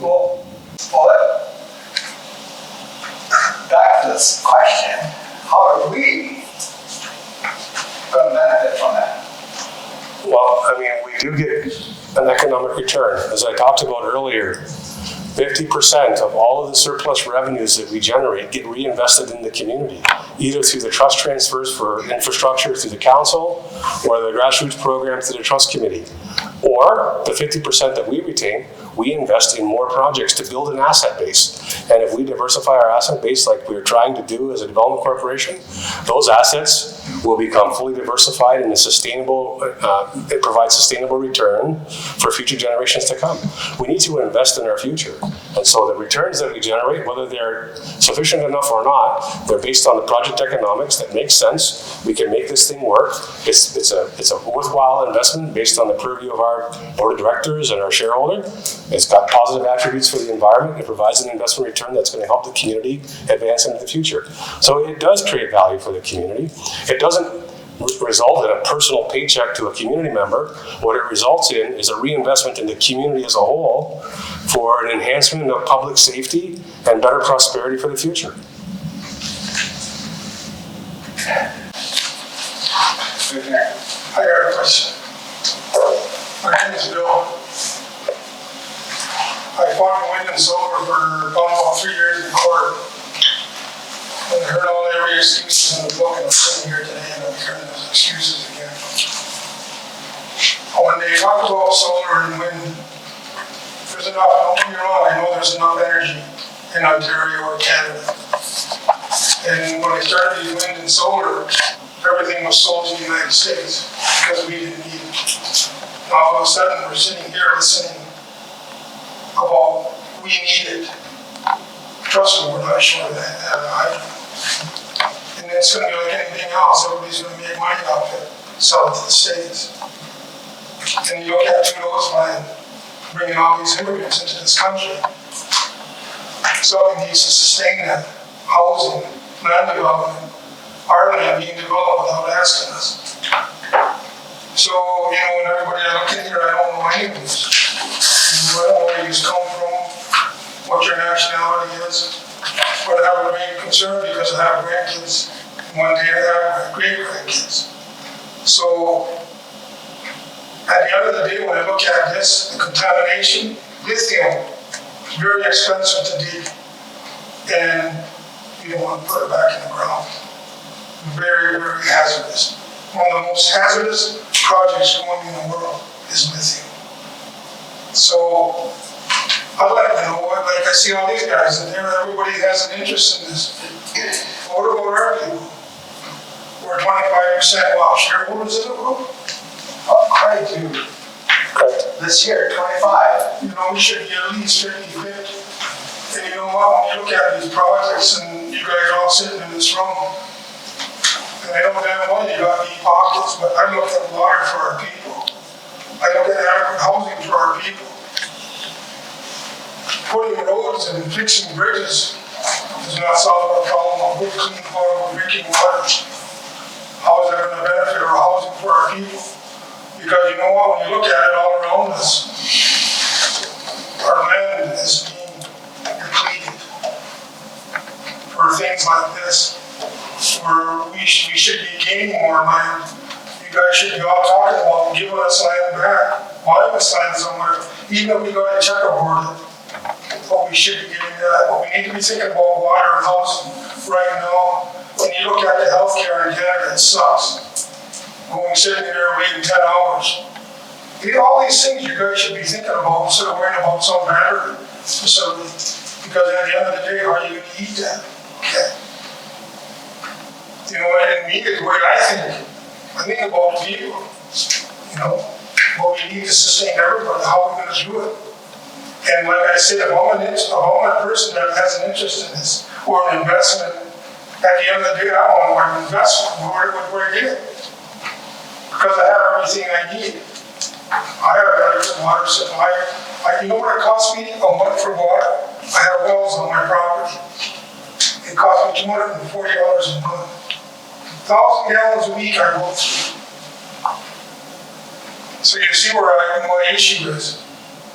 Well, back to this question, how are we going to benefit from that? Well, I mean, we do get an economic return. As I talked about earlier, 50% of all of the surplus revenues that we generate get reinvested in the community, either through the trust transfers for infrastructure through the council, or the grassroots programs through the trust committee. Or the 50% that we retain, we invest in more projects to build an asset base. And if we diversify our asset base like we're trying to do as a development corporation, those assets will become fully diversified in a sustainable, it provides sustainable return for future generations to come. We need to invest in our future. And so the returns that we generate, whether they're sufficient enough or not, they're based on the project economics that make sense. We can make this thing work. It's a worthwhile investment based on the purview of our board of directors and our shareholder. It's got positive attributes for the environment. It provides an investment return that's going to help the community advance into the future. So it does create value for the community. It doesn't result in a personal paycheck to a community member. What it results in is a reinvestment in the community as a whole for an enhancement of public safety and better prosperity for the future. I got a question. My name is Bill. I fought wind and solar for about 3 years in court. And I heard all every excuses in the book, and I'm sitting here today and I'm hearing those excuses again. When they talk about solar and wind, there's enough, don't get me wrong, I know there's enough energy in Ontario or Canada. And when they started these wind and solar, everything was sold to the United States because we didn't need it. Now all of a sudden we're sitting here listening about we need it. Trust me, we're not sure of that. And it's going to be like anything else. Everybody's going to make money off it, sell it to the States. And you look at Trudeau's land, bringing all these immigrants into this country. Something needs to sustain that housing, land development, our land being developed without asking us. So, you know, when everybody I look in here, I don't know any of this. I don't know where you come from, what your nationality is. But I have a great concern because I have grandkids. One day I have great-grandkids. So, at the end of the day, when I look at this, the contamination, lithium, very expensive to dig. And you don't want to put it back in the ground. Very, very hazardous. One of the most hazardous projects going in the world is lithium. So, I'd like to know, like I see all these guys in there, everybody has an interest in this. What about our people? We're 25% off shareholders in the world. I do. This year, 25. You know, we should be at least 50-50. And you know what, when you look at these projects and you guys are all sitting in this room, and I know damn well you got deep pockets, but I look at water for our people. I look at adequate housing for our people. Putting roads and fixing bridges does not solve our problem of good, clean, potable drinking water. How is it going to benefit our housing for our people? Because you know what, when you look at it all around us, our land is being depleted for things like this, where we should be gaining more land. You guys should be all talking about giving us land back, buying us land somewhere, even if we got to checkerboard it. But we should be getting that. But we need to be thinking about water and housing right now. When you look at the healthcare in Canada, it sucks. Going sitting there waiting 10 hours. All these things you guys should be thinking about instead of worrying about some battery facility. Because at the end of the day, how are you going to eat that? Okay. You know, and me, the way I think about the people. You know, what we need to sustain everybody, how are we going to do it? And like I said, if I'm a person that has an interest in this, or an investment, at the end of the day, I want my investment. Where do I get it? Because I have everything I need. I have adequate water supply. You know what it costs me a month for water? I have wells on my property. It costs me $240 a month. 1,000 gallons a week I go through. So you see where my issue is.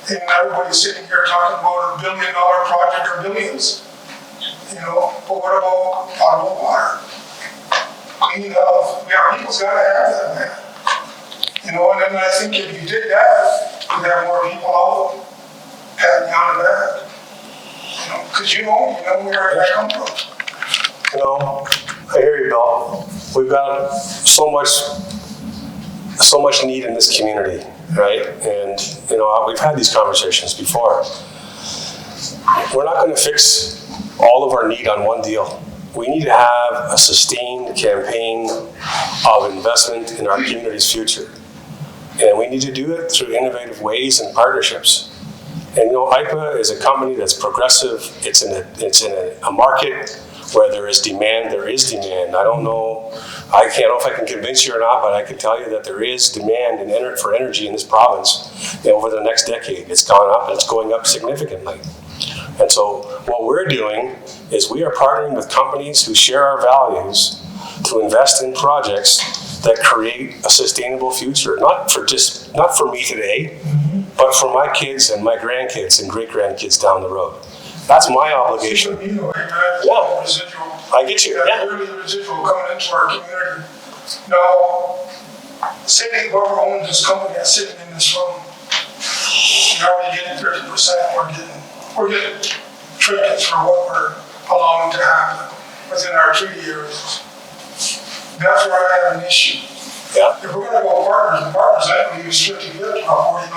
And everybody's sitting here talking about $1 billion project or billions. You know, but what about potable water? Clean health. Yeah, people's got to have that, man. You know, and then I think if you did that, you'd have more people out patting you on the back. You know, because you know where I come from. You know, I hear you, Bill. We've got so much need in this community, right? And, you know, we've had these conversations before. We're not going to fix all of our need on one deal. We need to have a sustained campaign of investment in our community's future. And we need to do it through innovative ways and partnerships. And you know, Aypa is a company that's progressive. It's in a market where there is demand. I don't know, I can't know if I can convince you or not, but I can tell you that there is demand for energy in this province. And over the next decade, it's gone up and it's going up significantly. And so what we're doing is we are partnering with companies who share our values to invest in projects that create a sustainable future, not for me today, but for my kids and my grandkids and great-grandkids down the road. That's my obligation. Yeah, I get you. Yeah. Early residual coming into our community. Now, say that whoever owns this company that's sitting in this room, you're already getting 30%. We're getting trinkets for what we're allowing to happen within our treaty areas. That's where I have an issue. Yeah. If we're going to go partners, I believe it's 50-50, about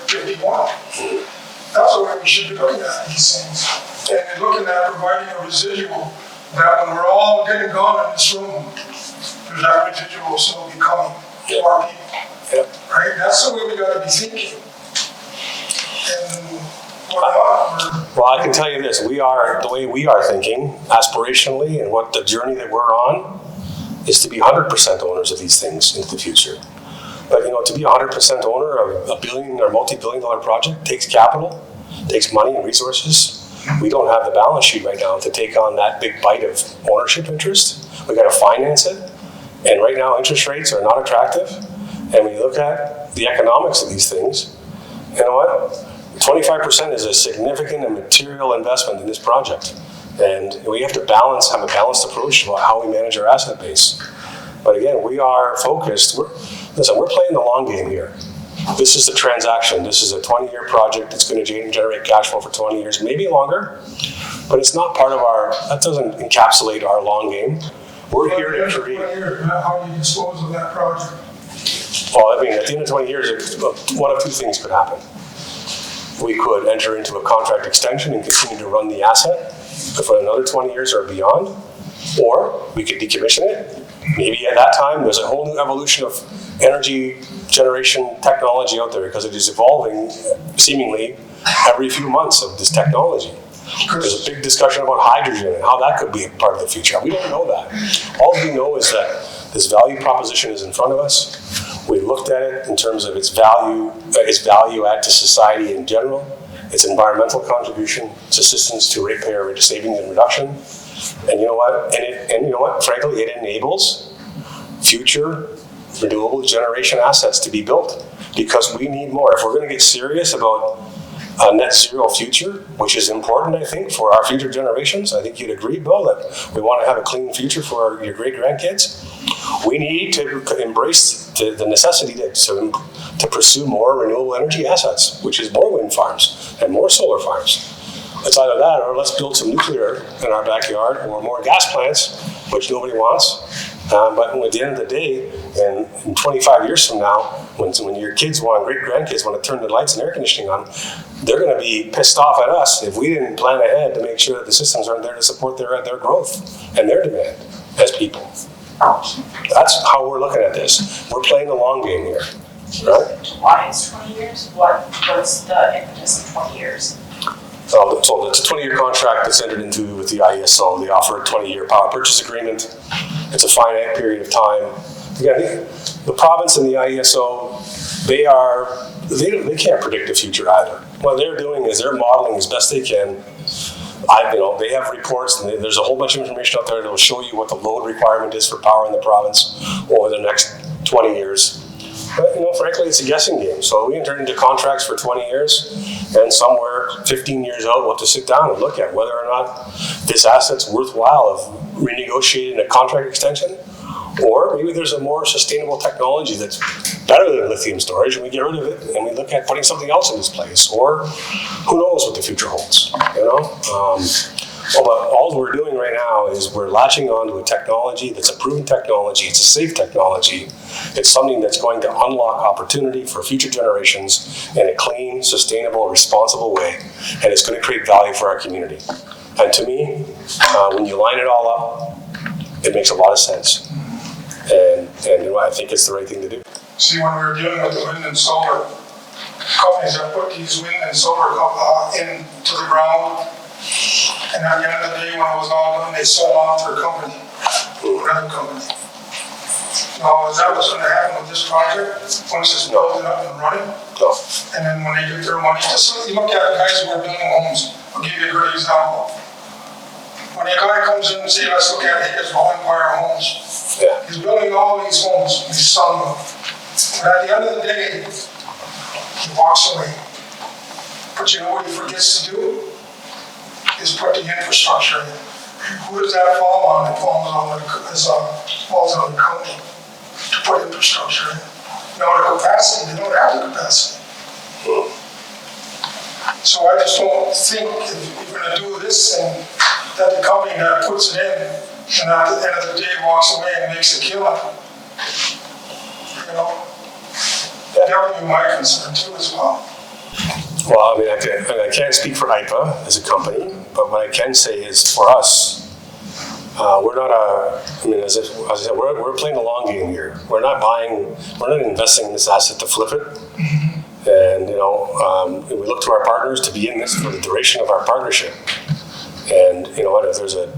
49-51. That's the way we should be looking at these things. And looking at providing a residual that when we're all getting gone in this room, there's that residual will still be coming to our people. Yep. Right? That's the way we got to be thinking. And we're not. Well, I can tell you this, the way we are thinking aspirationally, and what the journey that we're on is to be 100% owners of these things into the future. But, to be 100% owner of a billion or multi-billion-dollar project takes capital, takes money and resources. We don't have the balance sheet right now to take on that big bite of ownership interest. We got to finance it, and right now interest rates are not attractive. And when you look at the economics of these things, you know what? 25% is a significant and material investment in this project, and we have to have a balanced approach to how we manage our asset base. But again, we are focused. We're playing the long game here. This is a transaction. This is a 20-year project that's going to generate cash flow for 20 years, maybe longer, but it's not part of that doesn't encapsulate our long game. We're here to create. How do you dispose of that project? Well, at the end of 20 years, one of two things could happen. We could enter into a contract extension and continue to run the asset for another 20 years or beyond, or we could decommission it. Maybe at that time, there's a whole new evolution of energy generation technology out there because it is evolving seemingly every few months of this technology. There's a big discussion about hydrogen and how that could be a part of the future. We don't know that. All we know is that this value proposition is in front of us. We looked at it in terms of its value add to society in general, its environmental contribution, its assistance to ratepayer savings and reduction. And you know what? Frankly, it enables future renewable generation assets to be built because we need more. If we're going to get serious about a net zero future, which is important, I think, for our future generations, I think you'd agree, Bill, that we want to have a clean future for your great grandkids. We need to embrace the necessity to pursue more renewable energy assets, which is more wind farms and more solar farms. It's either that or let's build some nuclear in our backyard or more gas plants, which nobody wants. But at the end of the day, and in 25 years from now, when your kids great grandkids want to turn the lights and air conditioning on, they're going to be pissed off at us if we didn't plan ahead to make sure that the systems aren't there to support their growth and their demand as people. That's how we're looking at this. We're playing the long game here, right? Why is 20 years? What's the impetus of 20 years? So it's a 20-year contract that's entered into with the IESO. They offer a 20-year power purchase agreement. It's a finite period of time. Again, the province and the IESO, they can't predict the future either. What they're doing is they're modeling as best they can. They have reports, and there's a whole bunch of information out there that will show you what the load requirement is for power in the province over the next 20 years. But, frankly, it's a guessing game. So we entered into contracts for 20 years, and somewhere 15 years out, we'll have to sit down and look at whether or not this asset's worthwhile of renegotiating a contract extension, or maybe there's a more sustainable technology that's better than lithium storage, and we get rid of it, and we look at putting something else in its place, or who knows what the future holds, But all we're doing right now is we're latching on to a technology that's a proven technology, it's a safe technology, it's something that's going to unlock opportunity for future generations in a clean, sustainable, responsible way, and it's going to create value for our community. And to me, when you line it all up, it makes a lot of sense. And I think it's the right thing to do. See, when we were dealing with the wind and solar companies that put these wind and solar into the ground, and at the end of the day, when it was all done, they sold off their company, another company. Now, is that what's going to happen with this project? Once it's built and up and running? No. And then when they get their money, just you look at the guys who are building homes. I'll give you a great example. When a guy comes in and says, let's look at Hickorsville Empire Homes. Yeah. He's building all these homes, and he's selling them. But at the end of the day, he walks away. But you know what he forgets to do? Is put the infrastructure in. Who does that fall on? It falls on the county to put infrastructure in. Now the capacity, they don't have the capacity. So I just don't think if you're going to do this thing, that the company that puts it in, and at the end of the day walks away and makes a killing. That would be my concern too as well. Well, I can't speak for Aypa as a company, but what I can say is for us, we're not as I said, we're playing a long game here. We're not investing in this asset to flip it. And, we look to our partners to be in this for the duration of our partnership. And, if there's a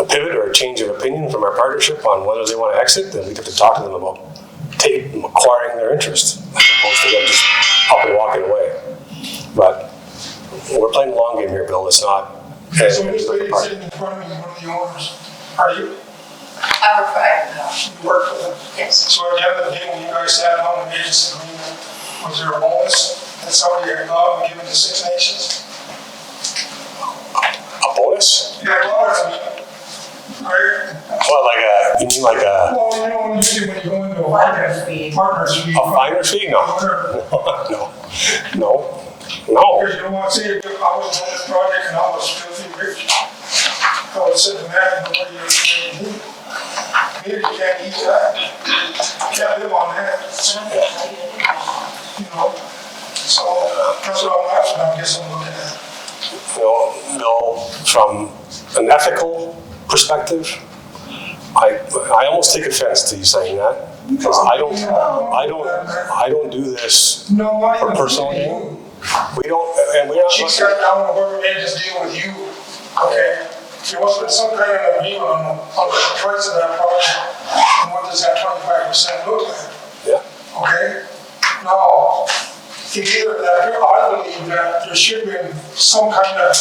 pivot or a change of opinion from our partnership on whether they want to exit, then we have to talk to them about acquiring their interest, as opposed to them just up and walking away. But we're playing the long game here, Bill. It's not. So this lady sitting in front of me is one of the owners. Are you? I work for Aypa. You work for them? Yes. So at the end of the day, when you guys sat down and made this agreement, was there a bonus that somebody had gone and given to Six Nations? A bonus? Yeah, bonus, I mean, right? What, like a, you mean like a, Well, you know, usually when you go into a partners fee. a finder's fee? No. No. Because you don't want to say, if I was on this project and I was filthy rich, I would sit in that and nobody else can eat. Maybe you can't eat that. You can't live on that. You know? So that's what I'm asking, I guess I'm looking at. No, from an ethical perspective, I almost take offense to you saying that, because I don't do this for personal gain. We don't, and we're not. She sat down and whoever made this deal with you, okay? There must have been some kind of agreement on the price of that project and what does that 25% look like? Yeah. Okay? Now, in either of that, I believe that there should have been some kind of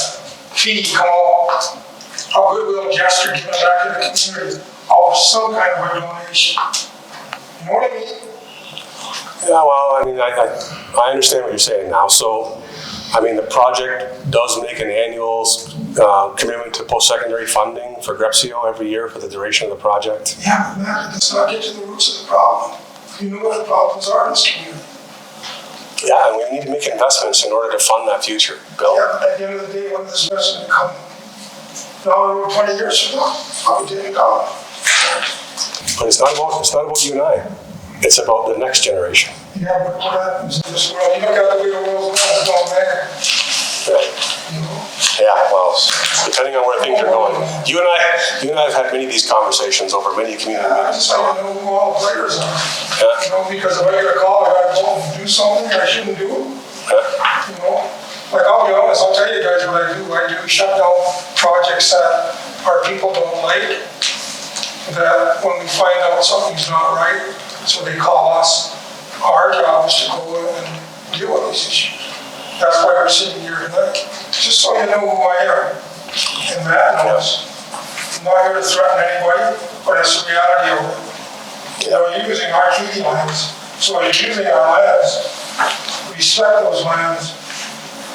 fee come out, a goodwill gesture given back to the community of some kind of a donation. You know what I mean? Yeah, well, I mean, I understand what you're saying now. So, I mean, the project does make an annual commitment to post-secondary funding for GREPSIO every year for the duration of the project. Yeah, but that does not get to the roots of the problem. You know what the problems are in this community. Yeah, and we need to make investments in order to fund that future, Bill. Yeah, but at the end of the day, when this investment come down the road 20 years from now, I'll be dead and gone. But it's not about you and I. It's about the next generation. Yeah, but what happens in this world? You look at the way the world's going, it's going bad. You know? Yeah, well, depending on where things are going. You and I have had many of these conversations over many community I meetings. just want to know who all the players are. Yeah. You know, because if I get a call, I gotta go and do something I shouldn't do. Yeah. You know? Like, I'll be honest, I'll tell you guys what I do. I do shut down projects that our people don't like. That when we find out something's not right, so they call us. Our job is to go in and deal with these issues. That's why we're sitting here tonight. Just so you know who I am. And Matt knows. I'm not here to threaten anybody, but it's the reality of it. You know, you're using our treaty lands. So you're using our lands. Respect those lands.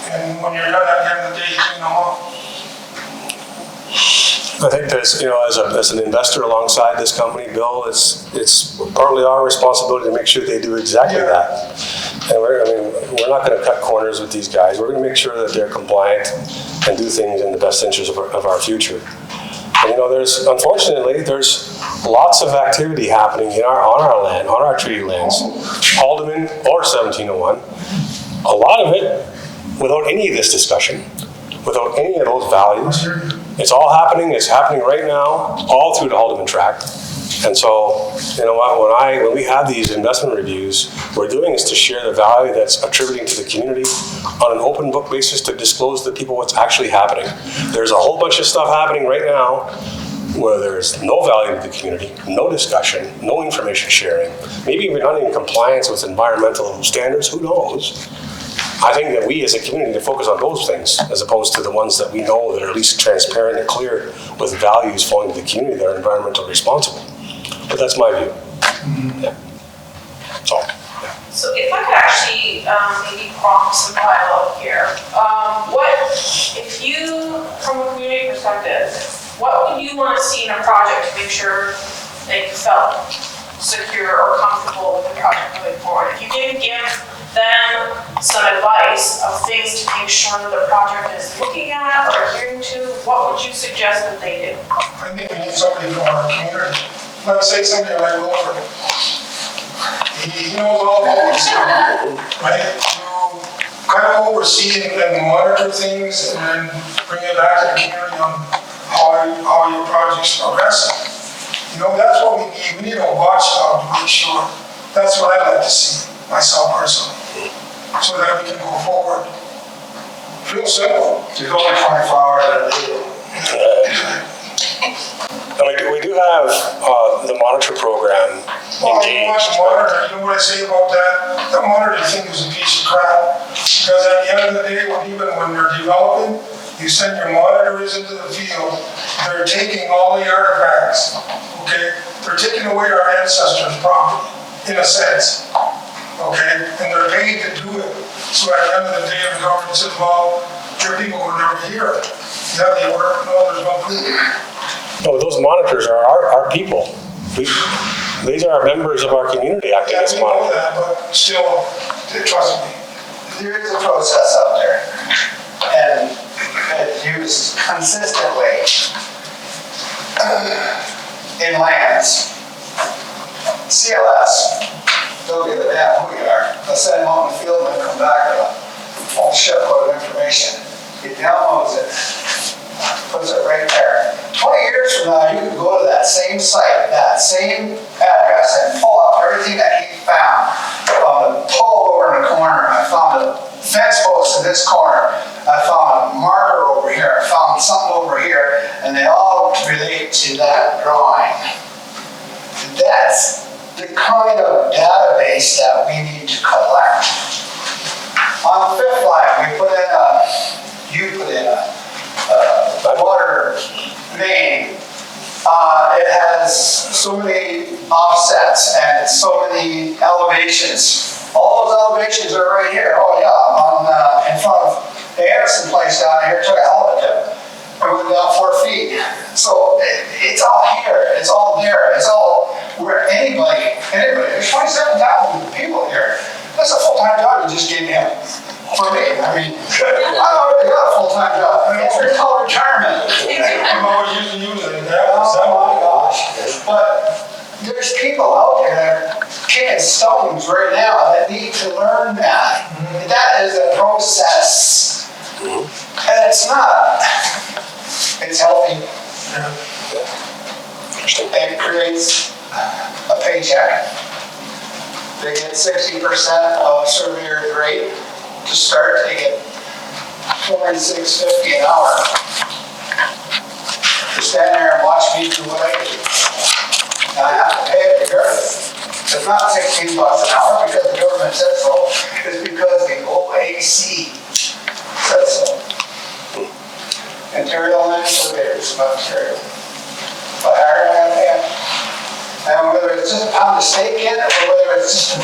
And when you're done at the end of the day, clean them up. I think there's, as an investor alongside this company, Bill, it's partly our responsibility to make sure they do exactly that. And we're not going to cut corners with these guys. We're going to make sure that they're compliant and do things in the best interest of our future. And unfortunately, there's lots of activity happening on our land, on our treaty lands, Haldeman or 1701. A lot of it without any of this discussion, without any of those values. It's all happening. It's happening right now, all through the Haldeman tract. And so, you know what? When we have these investment reviews, what we're doing is to share the value that's attributing to the community on an open book basis to disclose to people what's actually happening. There's a whole bunch of stuff happening right now where there's no value to the community, no discussion, no information sharing. Maybe we're not in compliance with environmental standards. Who knows? I think that we as a community need to focus on those things as opposed to the ones that we know that are at least transparent and clear with values flowing to the community that are environmentally responsible. But that's my view. Yeah. So if I could actually maybe prompt some dialogue here. If you, from a community perspective, what would you want to see in a project to make sure they felt secure or comfortable with the project moving forward? If you didn't give them some advice of things to make sure that the project is looking at or adhering to, what would you suggest that they do? I think we need somebody from our community. Let's say somebody like Wilford. He knows all about this stuff, right? To kind of oversee and monitor things and then bring it back to the community on how your project's progressing. That's what we need. We need a watchdog to make sure. That's what I'd like to see, myself personally, so that we can go forward. Real simple. There's only 24 hours in a day. And we do have the monitor program Well, you engaged. watch the monitor, you know what I say about that? That monitor thing is a piece of crap. Because at the end of the day, when they're developing, you send your monitors into the field, they're taking all the artifacts, okay? They're taking away our ancestors' property, in a sense, okay? And they're paid to do it. So at the end of the day, the government says, well, your people will never hear it. Yeah, they work, no, there's no proof. No, those monitors are our people. These are our members of our community acting Yeah, as we know monitors. that, but still, trust me. There is a process out there, and it's used consistently in lands. CLS, they'll give a damn who you are. They'll send them out in the field and they'll come back with a whole shitload of information. He downloads it, puts it right there. 20 years from now, you could go to that same site, that same address, and pull up everything that he found. I found a pole over in the corner. I found a fence post in this corner. I found a marker over here. I found something over here, and they all relate to that drawing. That's the kind of database that we need to collect. On Fifth Line, you put in a water main. It has so many offsets and so many elevations. All those elevations are right here. Oh yeah, in front of the Anderson place down here, took a hell of a dip. I went down 4 feet. So it's all here. It's all there. It's all where anybody. There's 27,000 people here. That's a full-time job you just gave him. For me, I mean, I already got a full-time job. It's called retirement. I'm always using you as an Oh my gosh. But there's people out there that are kicking stones right now that need to learn that. That is a process. And it's not. It's healthy. It creates a paycheck. They get 60% of surveyor's rate to start. They get $46.50 an hour. To stand there and watch me do what I do. And I have to pay it regardless. It's not $16 an hour because the government said so. It's because the OAC said so. Ontario Land Surveyors of Ontario. But I pay it. And whether it's just a pound of steak in it, or whether it's just a